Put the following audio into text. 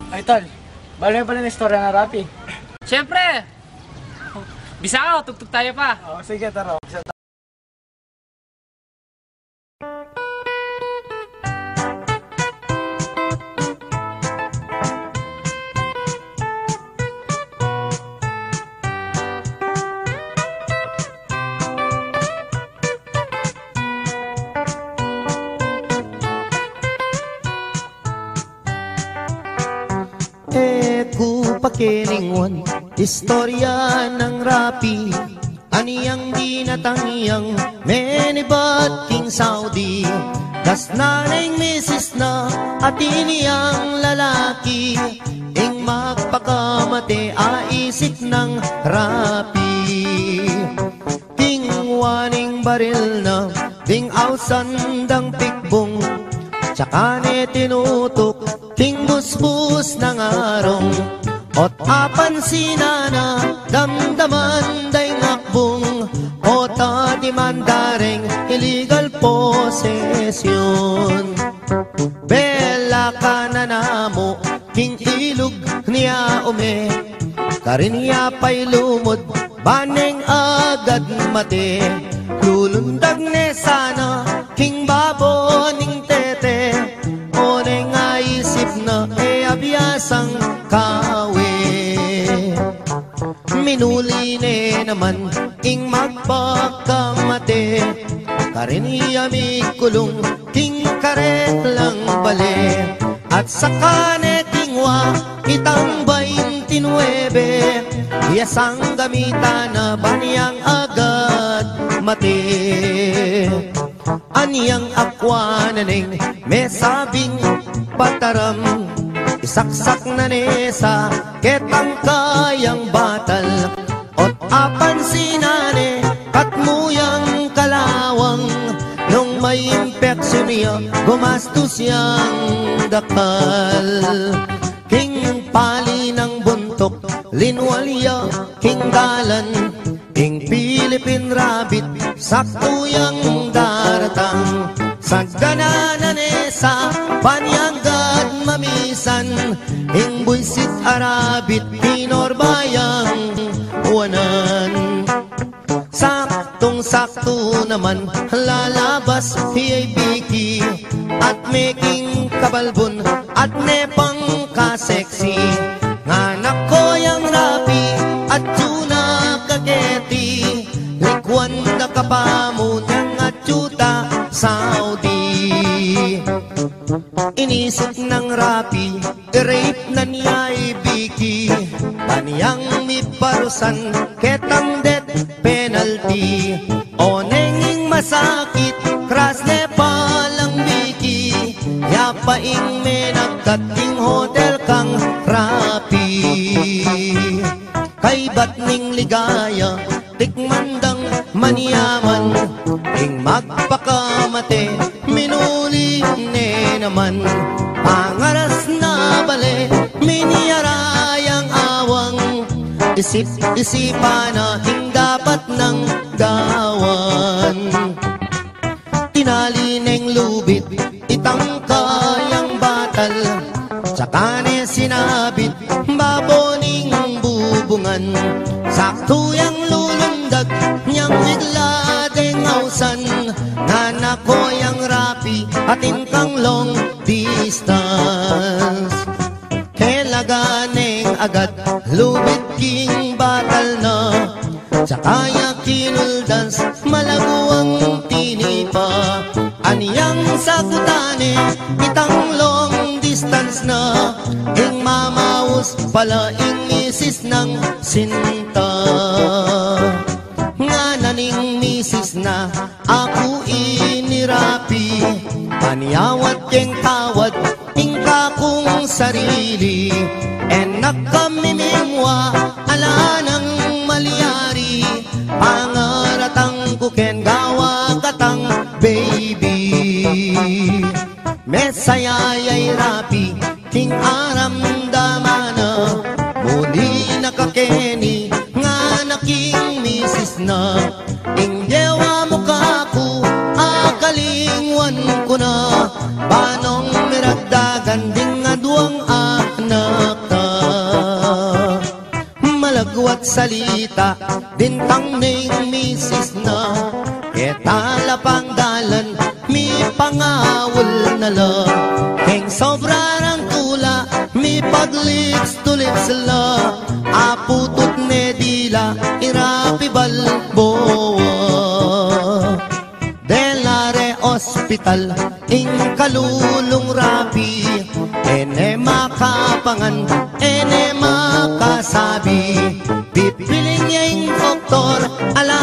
Ay, tol. Bala pala na istorya na Rapi. Siyempre! Bisa ako, tugtog tayo pa. Oo, sige, taro. Pakilingon, istorya ng Rapi, aniyang dinatangyang menibat king Saudi. Das nanay misis na at iniyang lalaki, ing magpakamate aisip ng Rapi. King waning baril na, ding ausandang pikbong, tsaka ne tinutok, king busbus ng arong. Ot apan sinana, damdaman day ngakbong, o di mandaring illegal possession. Bela ka na namo, king ilog niya ume, karinya pa'y lumod, baneng agad mate. Lulundag ne sana, king baboning tete, o neng aisip na abiyasang kawe. Minuli ne naman ing magpakamate, kariniya mi kulong king karet lang bale. At saka ne kingwa itang 29, iyasang gamitan na baniyang agad mate. Aniyang akwa na neng may sabing pataram, isaksak na nesa ketang kayang batal. Ot apan sinane katmuyang kalawang, nung may impeksyon niya gumastos yang dakal. King pali ng buntok linwalya king dalan, king Philippine rabbit sakto yang daratang. Sagdananan sa panyanggad mamisan, ing buisit arabit pinorbayang wanan. Saktong-sakto naman lalabas hiyay biki, at making kabalbon at nepang kaseksi. Nganak ko yang Rapi at tuna kaketi, likwan na kapamo niyang atsyuta Saudi. Inisip ng Rapi, rape na niya ibiki, paniyang miparusan ketang death penalty. O nenging masakit, kras ne palang biki, yapaing menagkating hotel kang Rapi. Kay batning ligaya, tikmandang maniyaman, ing magpakamate, minuli ne naman. Pangaras na bale, miniyarayang awang, isip-isipan na ing dapat ng gawan. Tinali neng lubit, itang kayang batal, tsaka ne sinabit, baboning bubungan. Sakto yang lulundag, niyang bigla deng ausan, nanak ko yang Rapi, atin kang long distance. Kailaganeng agad, lubit king batal na, tsaka ya kinuldans, malaguang tinipa. Aniyang sakutane, itang long distance na, ing mamaus pala ing misis ng sinta. Nga naning misis na ako inirapi, paniyawat yung tawad ing kakong sarili. Enak kami mimwa, ala ng malyari, pangaratang kuken gawa Etala pang dalan, mi pangawul na la. Keng sobra ng tula, mi paglips tulips la. Aputut ne dila, irapi balboa. Delare Hospital, ing kalulong rapi. Ene makapangan, ene makasabi. Pipiling niya yung doktor, ala